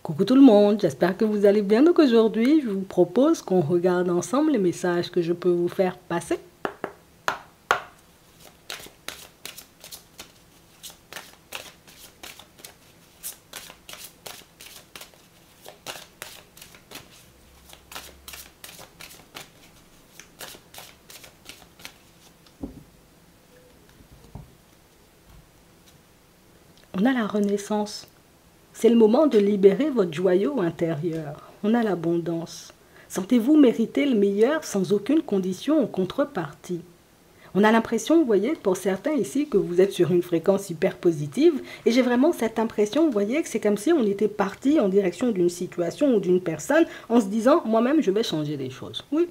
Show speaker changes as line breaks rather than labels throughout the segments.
Coucou tout le monde, j'espère que vous allez bien. Donc aujourd'hui, je vous propose qu'on regarde ensemble les messages que je peux vous faire passer. On a la renaissance. C'est le moment de libérer votre joyau intérieur. On a l'abondance. Sentez-vous mériter le meilleur sans aucune condition en contrepartie. On a l'impression, vous voyez, pour certains ici, que vous êtes sur une fréquence hyper positive. Et j'ai vraiment cette impression, vous voyez, que c'est comme si on était parti en direction d'une situation ou d'une personne en se disant, moi-même, je vais changer les choses. Oui.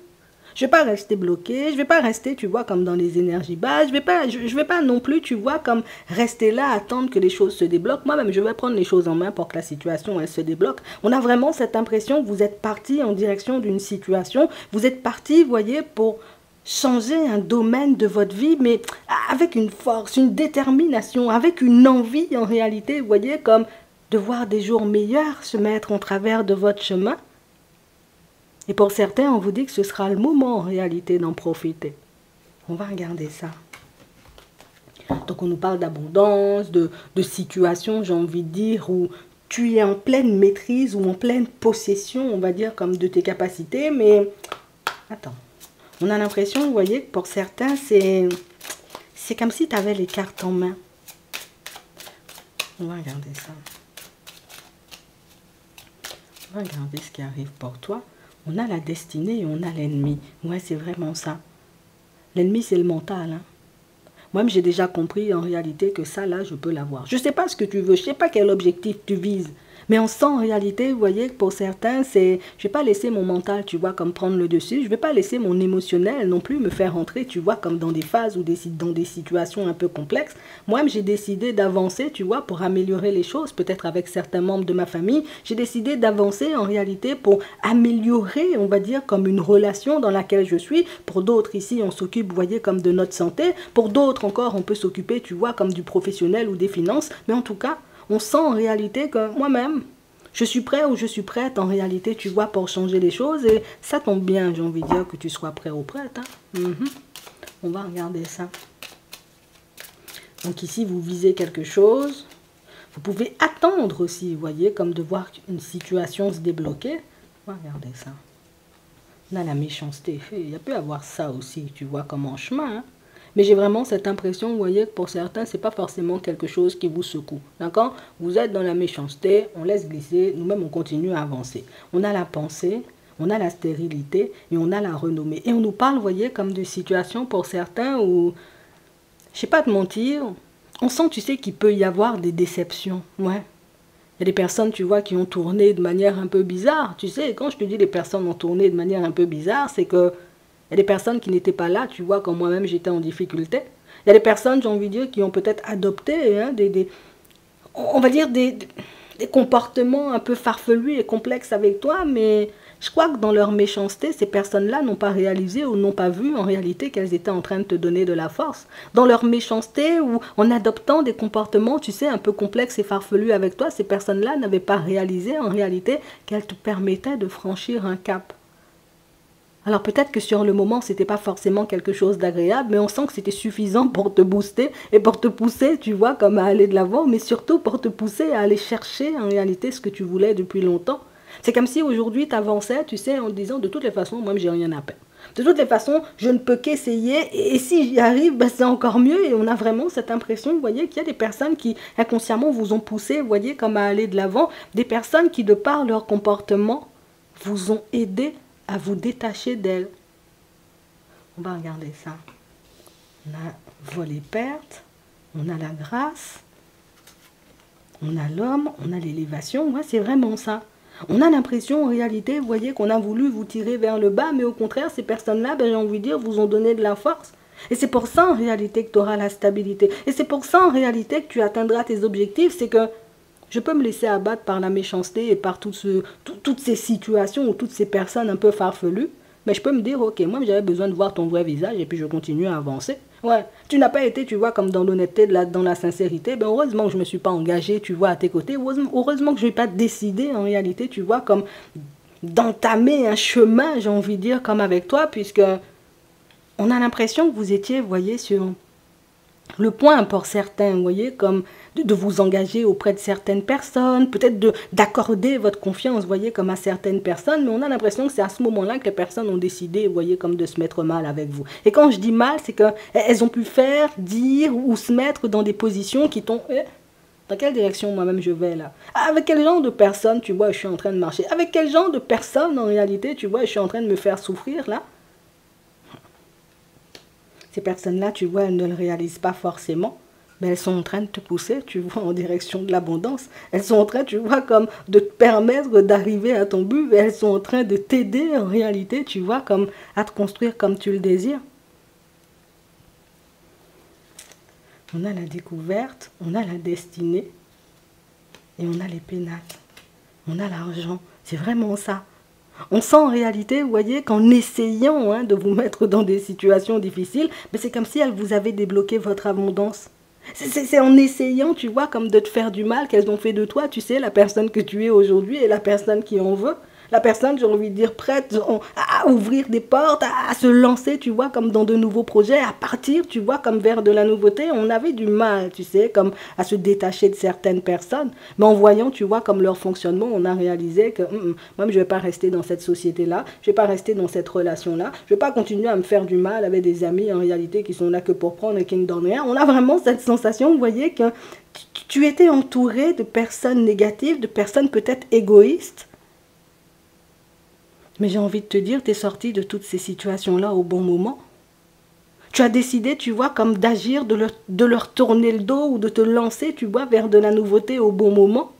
Je ne vais pas rester bloqué, je ne vais pas rester, tu vois, comme dans les énergies basses, je vais pas non plus, tu vois, comme rester là, attendre que les choses se débloquent. Moi-même, je vais prendre les choses en main pour que la situation, elle se débloque. On a vraiment cette impression que vous êtes parti en direction d'une situation, vous êtes parti, vous voyez, pour changer un domaine de votre vie, mais avec une force, une détermination, avec une envie, en réalité, vous voyez, comme de voir des jours meilleurs se mettre en travers de votre chemin. Et pour certains, on vous dit que ce sera le moment en réalité d'en profiter. On va regarder ça. Donc on nous parle d'abondance, de situation, j'ai envie de dire, où tu es en pleine maîtrise ou en pleine possession, on va dire, comme de tes capacités. Mais attends, on a l'impression, vous voyez, que pour certains, c'est comme si tu avais les cartes en main. On va regarder ça. On va regarder ce qui arrive pour toi. On a la destinée et on a l'ennemi. Ouais, c'est vraiment ça. L'ennemi, c'est le mental. Hein. Moi-même, j'ai déjà compris en réalité que ça, là, je peux l'avoir. Je ne sais pas ce que tu veux, je ne sais pas quel objectif tu vises. Mais on sent en réalité, vous voyez, que pour certains, c'est... Je ne vais pas laisser mon mental, tu vois, comme prendre le dessus. Je ne vais pas laisser mon émotionnel non plus me faire entrer, tu vois, comme dans des phases ou dans des situations un peu complexes. Moi-même, j'ai décidé d'avancer, tu vois, pour améliorer les choses, peut-être avec certains membres de ma famille. J'ai décidé d'avancer en réalité pour améliorer, on va dire, comme une relation dans laquelle je suis. Pour d'autres, ici, on s'occupe, vous voyez, comme de notre santé. Pour d'autres encore, on peut s'occuper, tu vois, comme du professionnel ou des finances. Mais en tout cas, on sent en réalité que moi-même, je suis prêt ou je suis prête en réalité, tu vois, pour changer les choses. Et ça tombe bien, j'ai envie de dire que tu sois prêt ou prête. Hein. On va regarder ça. Donc ici, vous visez quelque chose. Vous pouvez attendre aussi, vous voyez, comme de voir une situation se débloquer. On va regarder ça. On a la méchanceté. Il y a pu avoir ça aussi, tu vois, comme en chemin. Hein. Mais j'ai vraiment cette impression, vous voyez, que pour certains, ce n'est pas forcément quelque chose qui vous secoue. D'accord? Vous êtes dans la méchanceté, on laisse glisser, nous-mêmes, on continue à avancer. On a la pensée, on a la stérilité et on a la renommée. Et on nous parle, vous voyez, comme de situations pour certains où, je ne sais pas te mentir, on sent, tu sais, qu'il peut y avoir des déceptions. Ouais. Il y a des personnes, tu vois, qui ont tourné de manière un peu bizarre. Tu sais, quand je te dis les personnes ont tourné de manière un peu bizarre, c'est que il y a des personnes qui n'étaient pas là, tu vois, quand moi-même j'étais en difficulté. Il y a des personnes, j'ai envie de dire, qui ont peut-être adopté hein, on va dire des comportements un peu farfelus et complexes avec toi, mais je crois que dans leur méchanceté, ces personnes-là n'ont pas réalisé ou n'ont pas vu en réalité qu'elles étaient en train de te donner de la force. Dans leur méchanceté ou en adoptant des comportements, tu sais, un peu complexes et farfelus avec toi, ces personnes-là n'avaient pas réalisé en réalité qu'elles te permettaient de franchir un cap. Alors peut-être que sur le moment, ce n'était pas forcément quelque chose d'agréable, mais on sent que c'était suffisant pour te booster et pour te pousser, tu vois, comme à aller de l'avant, mais surtout pour te pousser à aller chercher en réalité ce que tu voulais depuis longtemps. C'est comme si aujourd'hui tu avançais, tu sais, en te disant de toutes les façons, moi j'ai rien à perdre. De toutes les façons, je ne peux qu'essayer et si j'y arrive, ben, c'est encore mieux et on a vraiment cette impression, vous voyez, qu'il y a des personnes qui inconsciemment vous ont poussé, vous voyez, comme à aller de l'avant, des personnes qui de par leur comportement vous ont aidé à vous détacher d'elle. On va regarder ça. On a volé perte, on a la grâce, on a l'homme, on a l'élévation. Ouais, c'est vraiment ça. On a l'impression, en réalité, vous voyez, qu'on a voulu vous tirer vers le bas, mais au contraire, ces personnes-là, ben, j'ai envie de dire, vous ont donné de la force. Et c'est pour ça, en réalité, que tu auras la stabilité. Et c'est pour ça, en réalité, que tu atteindras tes objectifs. C'est que je peux me laisser abattre par la méchanceté et par toutes ces situations ou toutes ces personnes un peu farfelues. Mais je peux me dire, ok, moi j'avais besoin de voir ton vrai visage et puis je continue à avancer. Ouais, tu n'as pas été, tu vois, comme dans l'honnêteté, dans la sincérité. Ben, heureusement que je ne me suis pas engagée, tu vois, à tes côtés. Heureusement que je n'ai pas décidé, en réalité, tu vois, comme d'entamer un chemin, j'ai envie de dire, comme avec toi, puisque on a l'impression que vous étiez, vous voyez, sur le point pour certains, vous voyez, comme de vous engager auprès de certaines personnes, peut-être d'accorder votre confiance, vous voyez, comme à certaines personnes, mais on a l'impression que c'est à ce moment-là que les personnes ont décidé, vous voyez, comme de se mettre mal avec vous. Et quand je dis mal, c'est qu'elles ont pu faire, dire ou se mettre dans des positions qui t'ont... Dans quelle direction moi-même je vais là? Avec quel genre de personnes, tu vois, je suis en train de marcher? Avec quel genre de personnes, en réalité, tu vois, je suis en train de me faire souffrir là? Ces personnes-là, tu vois, elles ne le réalisent pas forcément, mais elles sont en train de te pousser, tu vois, en direction de l'abondance. Elles sont en train, tu vois, comme de te permettre d'arriver à ton but, et elles sont en train de t'aider, en réalité, tu vois, comme à te construire comme tu le désires. On a la découverte, on a la destinée, et on a les pénates. On a l'argent. C'est vraiment ça. On sent en réalité, vous voyez, qu'en essayant de vous mettre dans des situations difficiles, mais c'est comme si elles vous avaient débloqué votre abondance. C'est en essayant, tu vois, comme de te faire du mal qu'elles ont fait de toi, tu sais, la personne que tu es aujourd'hui et la personne qui en veut. La personne, j'ai envie de dire, prête à ouvrir des portes, à se lancer, tu vois, comme dans de nouveaux projets, à partir, tu vois, comme vers de la nouveauté. On avait du mal, tu sais, comme à se détacher de certaines personnes. Mais en voyant, tu vois, comme leur fonctionnement, on a réalisé que moi, je ne vais pas rester dans cette société-là, je ne vais pas rester dans cette relation-là, je ne vais pas continuer à me faire du mal avec des amis, en réalité, qui sont là que pour prendre et qui ne donnent rien. On a vraiment cette sensation, vous voyez, que tu étais entouré de personnes négatives, de personnes peut-être égoïstes. Mais j'ai envie de te dire, tu es sorti de toutes ces situations-là au bon moment. Tu as décidé, tu vois, comme d'agir, de leur tourner le dos ou de te lancer, tu vois, vers de la nouveauté au bon moment.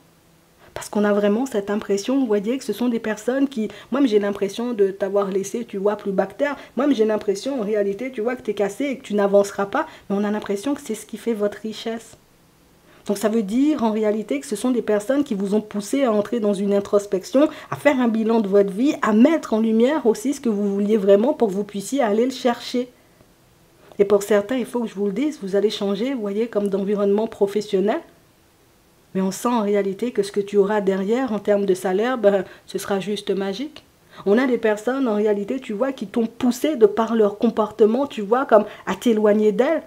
Parce qu'on a vraiment cette impression, vous voyez, que ce sont des personnes qui... Moi, j'ai l'impression de t'avoir laissé, tu vois, plus bactère. Moi, j'ai l'impression, en réalité, tu vois, que tu es cassé et que tu n'avanceras pas. Mais on a l'impression que c'est ce qui fait votre richesse. Donc ça veut dire en réalité que ce sont des personnes qui vous ont poussé à entrer dans une introspection, à faire un bilan de votre vie, à mettre en lumière aussi ce que vous vouliez vraiment pour que vous puissiez aller le chercher. Et pour certains, il faut que je vous le dise, vous allez changer, vous voyez, comme d'environnement professionnel. Mais on sent en réalité que ce que tu auras derrière en termes de salaire, ben, ce sera juste magique. On a des personnes en réalité, tu vois, qui t'ont poussé de par leur comportement, tu vois, comme à t'éloigner d'elles.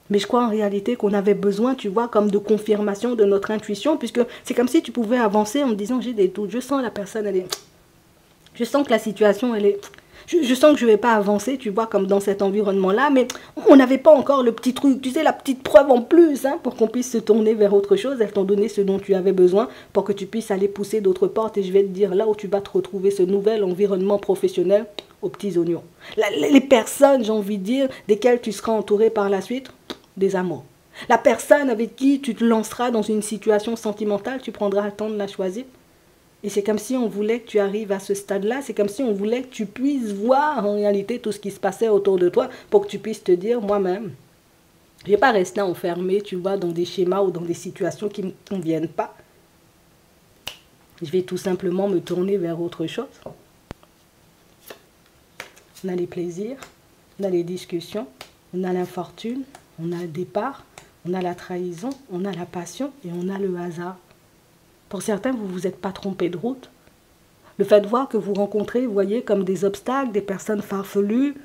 Mais je crois en réalité qu'on avait besoin, tu vois, comme de confirmation de notre intuition, puisque c'est comme si tu pouvais avancer en me disant, j'ai des doutes, je sens la personne, elle est... Je sens que la situation, elle est... Je sens que je ne vais pas avancer, tu vois, comme dans cet environnement-là, mais on n'avait pas encore le petit truc, tu sais, la petite preuve en plus, pour qu'on puisse se tourner vers autre chose. Elles t'ont donné ce dont tu avais besoin pour que tu puisses aller pousser d'autres portes. Et je vais te dire, là où tu vas te retrouver ce nouvel environnement professionnel, aux petits oignons. Les personnes, j'ai envie de dire, desquelles tu seras entouré par la suite, des amours. La personne avec qui tu te lanceras dans une situation sentimentale, tu prendras le temps de la choisir. Et c'est comme si on voulait que tu arrives à ce stade-là, c'est comme si on voulait que tu puisses voir en réalité tout ce qui se passait autour de toi pour que tu puisses te dire, moi-même, je ne vais pas rester enfermé, tu vois, dans des schémas ou dans des situations qui ne me conviennent pas. Je vais tout simplement me tourner vers autre chose. On a les plaisirs, on a les discussions, on a l'infortune, on a le départ, on a la trahison, on a la passion et on a le hasard. Pour certains, vous ne vous êtes pas trompé de route. Le fait de voir que vous rencontrez, vous voyez, comme des obstacles, des personnes farfelues,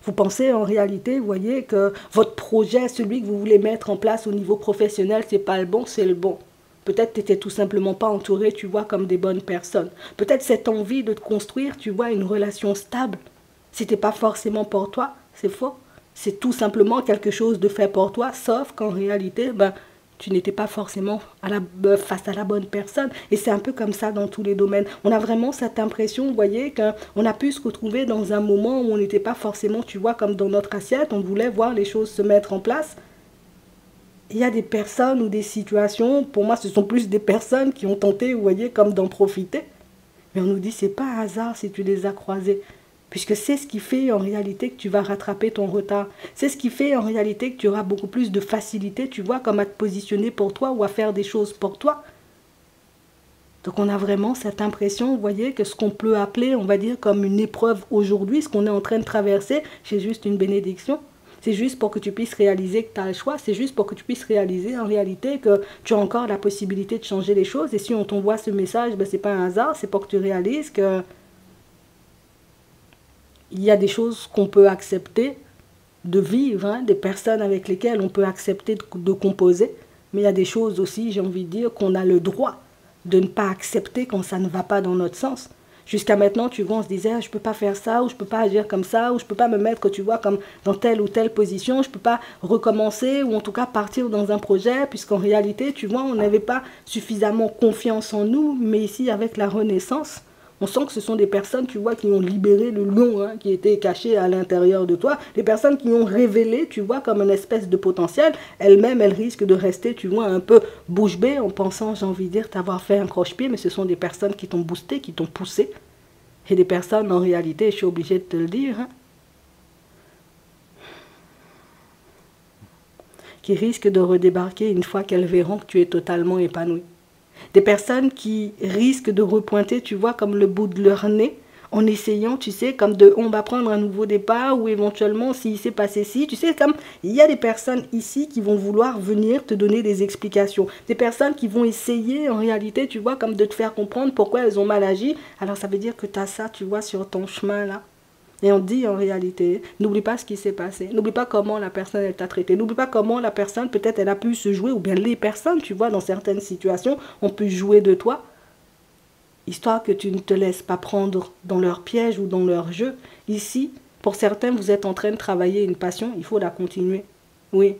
vous pensez en réalité, vous voyez, que votre projet, celui que vous voulez mettre en place au niveau professionnel, ce n'est pas le bon, c'est le bon. Peut-être que tu n'étais tout simplement pas entouré, tu vois, comme des bonnes personnes. Peut-être cette envie de te construire, tu vois, une relation stable. Ce n'était pas forcément pour toi, c'est faux. C'est tout simplement quelque chose de fait pour toi, sauf qu'en réalité, ben, tu n'étais pas forcément face à la bonne personne. Et c'est un peu comme ça dans tous les domaines. On a vraiment cette impression, vous voyez, qu'on a pu se retrouver dans un moment où on n'était pas forcément, tu vois, comme dans notre assiette. On voulait voir les choses se mettre en place. Il y a des personnes ou des situations, pour moi, ce sont plus des personnes qui ont tenté, vous voyez, comme d'en profiter. Mais on nous dit, c'est pas un hasard si tu les as croisés. Puisque c'est ce qui fait en réalité que tu vas rattraper ton retard. C'est ce qui fait en réalité que tu auras beaucoup plus de facilité, tu vois, comme à te positionner pour toi ou à faire des choses pour toi. Donc on a vraiment cette impression, vous voyez, que ce qu'on peut appeler, on va dire, comme une épreuve aujourd'hui, ce qu'on est en train de traverser, c'est juste une bénédiction. C'est juste pour que tu puisses réaliser que tu as le choix. C'est juste pour que tu puisses réaliser en réalité que tu as encore la possibilité de changer les choses. Et si on t'envoie ce message, ben, c'est pas un hasard. C'est pour que tu réalises que il y a des choses qu'on peut accepter de vivre, hein, des personnes avec lesquelles on peut accepter de composer. Mais il y a des choses aussi, j'ai envie de dire, qu'on a le droit de ne pas accepter quand ça ne va pas dans notre sens. Jusqu'à maintenant, tu vois, on se disait, ah, je ne peux pas faire ça, ou je ne peux pas agir comme ça, ou je ne peux pas me mettre, tu vois, comme dans telle ou telle position, je ne peux pas recommencer, ou en tout cas partir dans un projet, puisqu'en réalité, tu vois, on n'avait pas suffisamment confiance en nous, mais ici, avec la Renaissance, on sent que ce sont des personnes, tu vois, qui ont libéré le lion, hein, qui était caché à l'intérieur de toi. Des personnes qui ont révélé, tu vois, comme une espèce de potentiel. Elles-mêmes, elles risquent de rester, tu vois, un peu bouche bée en pensant, j'ai envie de dire, t'avoir fait un croche-pied. Mais ce sont des personnes qui t'ont boosté, qui t'ont poussé. Et des personnes, en réalité, je suis obligée de te le dire, hein, qui risquent de redébarquer une fois qu'elles verront que tu es totalement épanoui. Des personnes qui risquent de repointer, tu vois, comme le bout de leur nez, en essayant, tu sais, comme de, on va prendre un nouveau départ, ou éventuellement, s'il s'est passé ci, tu sais, comme, il y a des personnes ici qui vont vouloir venir te donner des explications. Des personnes qui vont essayer, en réalité, tu vois, comme de te faire comprendre pourquoi elles ont mal agi. Alors, ça veut dire que tu as ça, tu vois, sur ton chemin, là. Et on dit en réalité, n'oublie pas ce qui s'est passé. N'oublie pas comment la personne, elle t'a traité. N'oublie pas comment la personne, peut-être, elle a pu se jouer, ou bien les personnes, tu vois, dans certaines situations, ont pu jouer de toi, histoire que tu ne te laisses pas prendre dans leur piège ou dans leur jeu. Ici, pour certains, vous êtes en train de travailler une passion, il faut la continuer. Oui.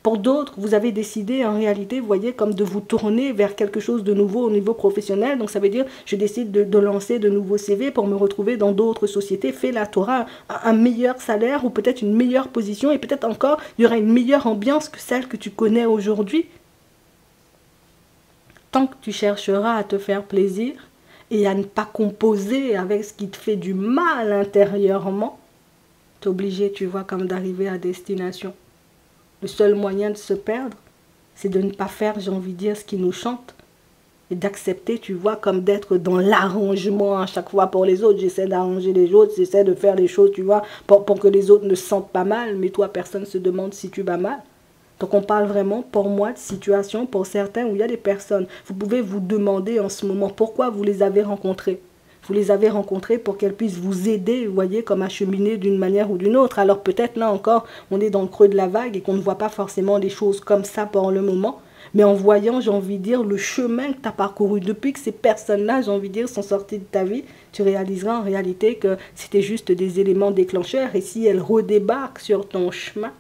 Pour d'autres, vous avez décidé, en réalité, vous voyez, comme de vous tourner vers quelque chose de nouveau au niveau professionnel. Donc, ça veut dire, je décide de lancer de nouveaux CV pour me retrouver dans d'autres sociétés. Fais là, tu auras un meilleur salaire ou peut-être une meilleure position et peut-être encore, il y aura une meilleure ambiance que celle que tu connais aujourd'hui. Tant que tu chercheras à te faire plaisir et à ne pas composer avec ce qui te fait du mal intérieurement, tu es obligé, tu vois, comme d'arriver à destination. Le seul moyen de se perdre, c'est de ne pas faire, j'ai envie de dire, ce qui nous chante. Et d'accepter, tu vois, comme d'être dans l'arrangement à chaque fois pour les autres. J'essaie d'arranger les autres, j'essaie de faire les choses, tu vois, pour que les autres ne se sentent pas mal. Mais toi, personne ne se demande si tu vas mal. Donc on parle vraiment, pour moi, de situation, pour certains, où il y a des personnes. Vous pouvez vous demander en ce moment pourquoi vous les avez rencontrées. Vous les avez rencontrées pour qu'elles puissent vous aider, vous voyez, comme à cheminer d'une manière ou d'une autre. Alors peut-être là encore, on est dans le creux de la vague et qu'on ne voit pas forcément les choses comme ça pour le moment. Mais en voyant, j'ai envie de dire, le chemin que tu as parcouru depuis que ces personnes-là, j'ai envie de dire, sont sorties de ta vie, tu réaliseras en réalité que c'était juste des éléments déclencheurs. Et si elles redébarquent sur ton chemin,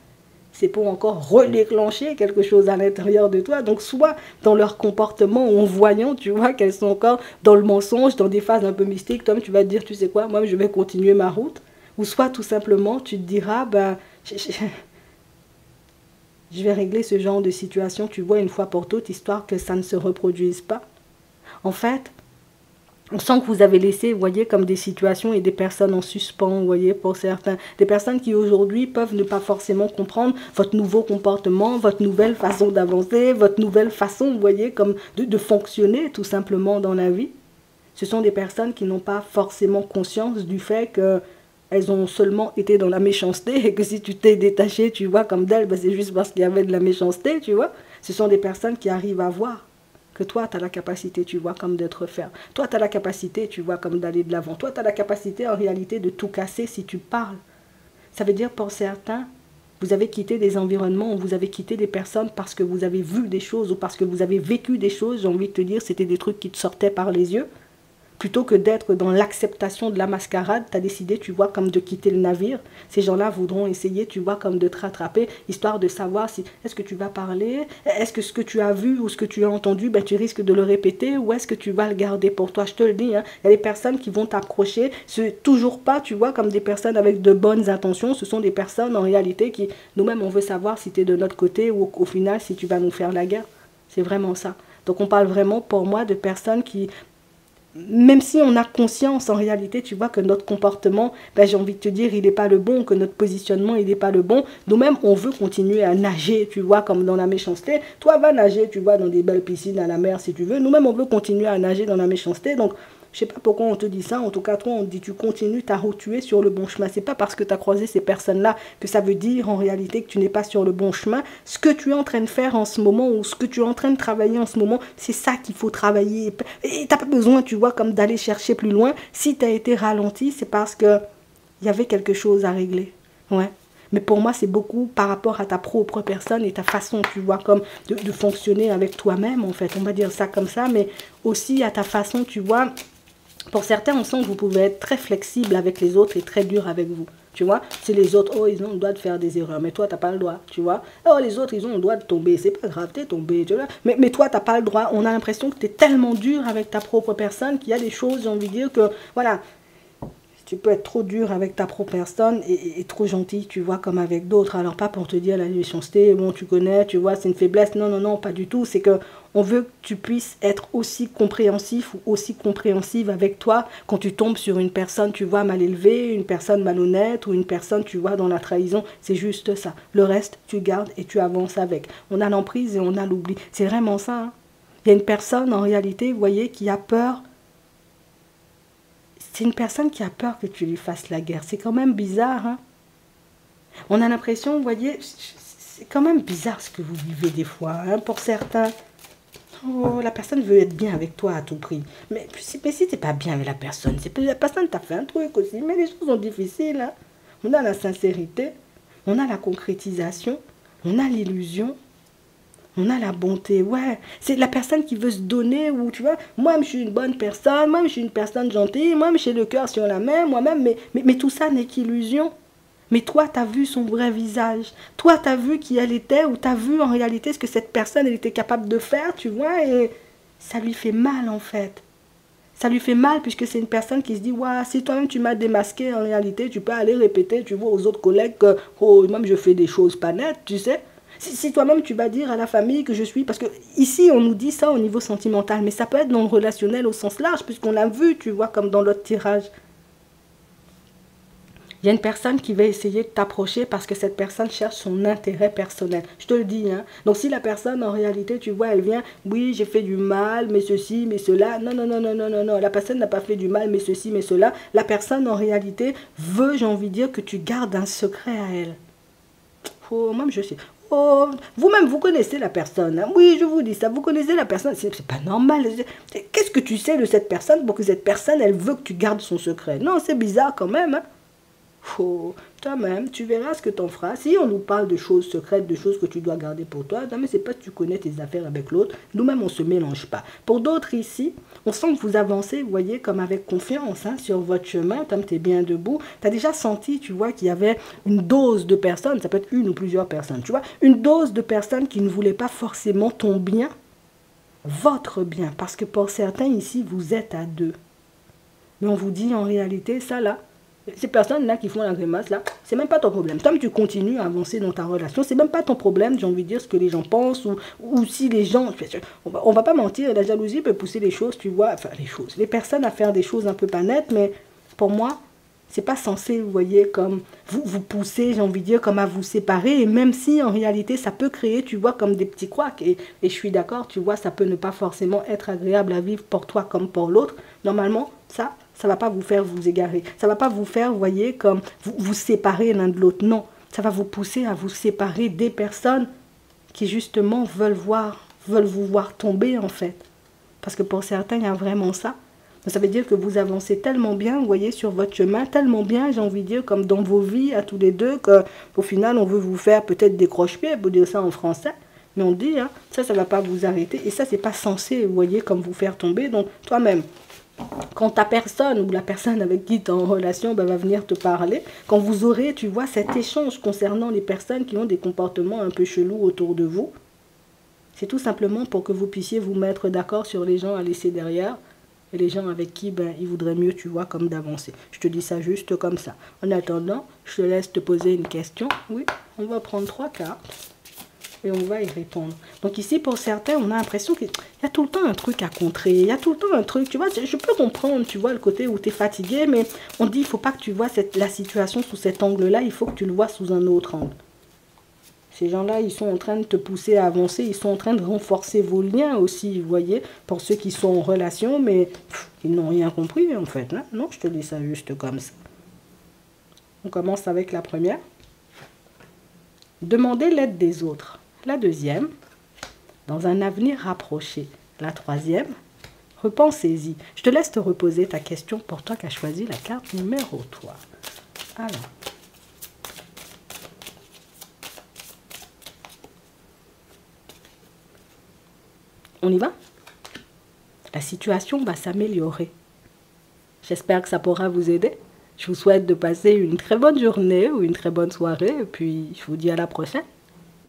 c'est pour encore redéclencher quelque chose à l'intérieur de toi. Donc, soit dans leur comportement ou en voyant, tu vois, qu'elles sont encore dans le mensonge, dans des phases un peu mystiques, toi tu vas te dire, tu sais quoi, moi je vais continuer ma route. Ou soit tout simplement, tu te diras, ben, je vais régler ce genre de situation, tu vois, une fois pour toutes, histoire que ça ne se reproduise pas. En fait, on sent que vous avez laissé, vous voyez, comme des situations et des personnes en suspens, vous voyez, pour certains. Des personnes qui aujourd'hui peuvent ne pas forcément comprendre votre nouveau comportement, votre nouvelle façon d'avancer, votre nouvelle façon, vous voyez, comme de fonctionner tout simplement dans la vie. Ce sont des personnes qui n'ont pas forcément conscience du fait qu'elles ont seulement été dans la méchanceté et que si tu t'es détaché, tu vois, comme d'elles, ben c'est juste parce qu'il y avait de la méchanceté, tu vois. Ce sont des personnes qui arrivent à voir que toi, tu as la capacité, tu vois, comme d'être ferme. Toi, tu as la capacité, tu vois, comme d'aller de l'avant. Toi, tu as la capacité, en réalité, de tout casser si tu parles. Ça veut dire, pour certains, vous avez quitté des environnements, vous avez quitté des personnes parce que vous avez vu des choses ou parce que vous avez vécu des choses. J'ai envie de te dire, c'était des trucs qui te sortaient par les yeux. Plutôt que d'être dans l'acceptation de la mascarade, tu as décidé, tu vois, comme de quitter le navire. Ces gens-là voudront essayer, tu vois, comme de te rattraper, histoire de savoir si, est-ce que tu vas parler, est-ce que ce que tu as vu ou ce que tu as entendu, ben, tu risques de le répéter, ou est-ce que tu vas le garder pour toi. Je te le dis, hein, il y a des personnes qui vont t'approcher, c'est toujours pas, tu vois, comme des personnes avec de bonnes intentions, ce sont des personnes, en réalité, qui, nous-mêmes, on veut savoir si tu es de notre côté, ou au final, si tu vas nous faire la guerre. C'est vraiment ça. Donc, on parle vraiment, pour moi, de personnes qui... Même si on a conscience en réalité, tu vois, que notre comportement, ben, j'ai envie de te dire, il n'est pas le bon, que notre positionnement, il n'est pas le bon. Nous-mêmes, on veut continuer à nager, tu vois, comme dans la méchanceté. Toi, va nager, tu vois, dans des belles piscines à la mer si tu veux. Nous-mêmes, on veut continuer à nager dans la méchanceté. Donc, Je sais pas pourquoi on te dit ça. En tout cas, toi, on te dit tu continues ta route, tu es sur le bon chemin. C'est pas parce que tu as croisé ces personnes-là que ça veut dire en réalité que tu n'es pas sur le bon chemin. Ce que tu es en train de faire en ce moment ou ce que tu es en train de travailler en ce moment, c'est ça qu'il faut travailler. Et t'as pas besoin, tu vois, comme d'aller chercher plus loin. Si tu as été ralenti, c'est parce que il y avait quelque chose à régler. Ouais. Mais pour moi, c'est beaucoup par rapport à ta propre personne et ta façon, tu vois, comme de fonctionner avec toi-même, en fait. On va dire ça comme ça, mais aussi à ta façon, tu vois. Pour certains, on sent que vous pouvez être très flexible avec les autres et très dur avec vous. Tu vois, c'est les autres, oh, ils ont le droit de faire des erreurs, mais toi, tu n'as pas le droit, tu vois. Oh, les autres, ils ont le droit de tomber, c'est pas grave, t'es tombé, tu vois. Mais toi, tu n'as pas le droit. On a l'impression que tu es tellement dur avec ta propre personne qu'il y a des choses, j'ai envie de dire que, voilà, tu peux être trop dur avec ta propre personne et trop gentil, tu vois, comme avec d'autres. Alors, pas pour te dire la méchanceté, bon, tu connais, tu vois, c'est une faiblesse. Non, non, non, pas du tout. C'est que on veut que tu puisses être aussi compréhensif ou aussi compréhensive avec toi quand tu tombes sur une personne, tu vois, mal élevée, une personne malhonnête ou une personne, tu vois, dans la trahison. C'est juste ça. Le reste, tu gardes et tu avances avec. On a l'emprise et on a l'oubli. C'est vraiment ça, hein. Il y a une personne, en réalité, vous voyez, qui a peur. C'est une personne qui a peur que tu lui fasses la guerre. C'est quand même bizarre, hein. On a l'impression, vous voyez, c'est quand même bizarre ce que vous vivez des fois, hein, pour certains. Oh, la personne veut être bien avec toi à tout prix. Mais si tu n'es pas bien avec la personne, c'est la personne t'a fait un truc aussi. Mais les choses sont difficiles, hein. On a la sincérité, on a la concrétisation, on a l'illusion. On a la bonté, ouais. C'est la personne qui veut se donner, ou tu vois, moi-même je suis une bonne personne, moi-même je suis une personne gentille, moi-même j'ai le cœur sur la main, moi-même, mais tout ça n'est qu'illusion. Mais toi, tu as vu son vrai visage. Toi, tu as vu qui elle était, ou tu as vu en réalité ce que cette personne elle était capable de faire, tu vois, et ça lui fait mal en fait. Ça lui fait mal puisque c'est une personne qui se dit, ouais, si toi-même tu m'as démasqué, en réalité, tu peux aller répéter, tu vois, aux autres collègues que, oh, même je fais des choses pas nettes, tu sais. Si toi-même tu vas dire à la famille que je suis, parce que ici on nous dit ça au niveau sentimental, mais ça peut être dans le relationnel au sens large, puisqu'on l'a vu, tu vois, comme dans l'autre tirage. Il y a une personne qui va essayer de t'approcher parce que cette personne cherche son intérêt personnel. Je te le dis, hein. Donc si la personne, en réalité, tu vois, elle vient, oui, j'ai fait du mal, mais ceci, mais cela. Non, non, non, non, non, non, non. La personne n'a pas fait du mal, mais ceci, mais cela. La personne, en réalité, veut, j'ai envie de dire, que tu gardes un secret à elle. Oh, même je sais. Oh, vous-même, vous connaissez la personne. Hein? Oui, je vous dis ça, vous connaissez la personne. C'est pas normal. Qu'est-ce que tu sais de cette personne pour que cette personne, elle veut que tu gardes son secret? Non, c'est bizarre quand même. Hein? Oh, toi-même, tu verras ce que t'en feras. Si on nous parle de choses secrètes, de choses que tu dois garder pour toi, non mais c'est pas que tu connais tes affaires avec l'autre. Nous-mêmes, on se mélange pas. Pour d'autres ici, on sent que vous avancez, vous voyez, comme avec confiance, hein, sur votre chemin, comme tu es bien debout. Tu as déjà senti, tu vois, qu'il y avait une dose de personnes, ça peut être une ou plusieurs personnes, tu vois, une dose de personnes qui ne voulaient pas forcément ton bien, votre bien. Parce que pour certains ici, vous êtes à deux. Mais on vous dit en réalité, ça là, ces personnes-là qui font la grimace, là, c'est même pas ton problème. Tant que tu continues à avancer dans ta relation, c'est même pas ton problème, j'ai envie de dire, ce que les gens pensent, ou si les gens... On va pas mentir, la jalousie peut pousser les choses, tu vois, enfin les choses, les personnes à faire des choses un peu pas nettes, mais pour moi, c'est pas censé, vous voyez, comme vous pousser, j'ai envie de dire, comme à vous séparer, et même si en réalité ça peut créer, tu vois, comme des petits couacs, et je suis d'accord, tu vois, ça peut ne pas forcément être agréable à vivre pour toi comme pour l'autre, normalement, ça ne va pas vous faire vous égarer, ça ne va pas vous faire, vous voyez, comme vous séparer l'un de l'autre, non, ça va vous pousser à vous séparer des personnes qui justement veulent vous voir tomber en fait, parce que pour certains, il y a vraiment ça. Ça veut dire que vous avancez tellement bien, vous voyez, sur votre chemin, tellement bien, j'ai envie de dire, comme dans vos vies à tous les deux, qu'au final, on veut vous faire peut-être des croche-pieds, pour dire ça en français, mais on dit, hein, ça ne va pas vous arrêter, et ça, c'est pas censé, vous voyez, comme vous faire tomber, donc toi-même, quand ta personne ou la personne avec qui tu es en relation va venir te parler, quand vous aurez, tu vois, cet échange concernant les personnes qui ont des comportements un peu chelous autour de vous, c'est tout simplement pour que vous puissiez vous mettre d'accord sur les gens à laisser derrière, et les gens avec qui il vaudrait mieux, tu vois, comme d'avancer. Je te dis ça juste comme ça. En attendant, je te laisse te poser une question. Oui, on va prendre 3 cartes et on va y répondre. Donc ici, pour certains, on a l'impression qu'il y a tout le temps un truc à contrer. Il y a tout le temps un truc, tu vois, je peux comprendre, tu vois, le côté où tu es fatigué, mais on dit, il ne faut pas que tu vois la situation sous cet angle-là, il faut que tu le vois sous un autre angle. Ces gens-là, ils sont en train de te pousser à avancer, ils sont en train de renforcer vos liens aussi, vous voyez, pour ceux qui sont en relation, mais ils n'ont rien compris en fait. Hein. Non, je te dis ça juste comme ça. On commence avec la première. Demandez l'aide des autres. La deuxième, dans un avenir rapproché. La troisième, repensez-y. Je te laisse te reposer ta question pour toi qui as choisi la carte numéro 3. Alors. On y va? La situation va s'améliorer. J'espère que ça pourra vous aider. Je vous souhaite de passer une très bonne journée ou une très bonne soirée et puis je vous dis à la prochaine.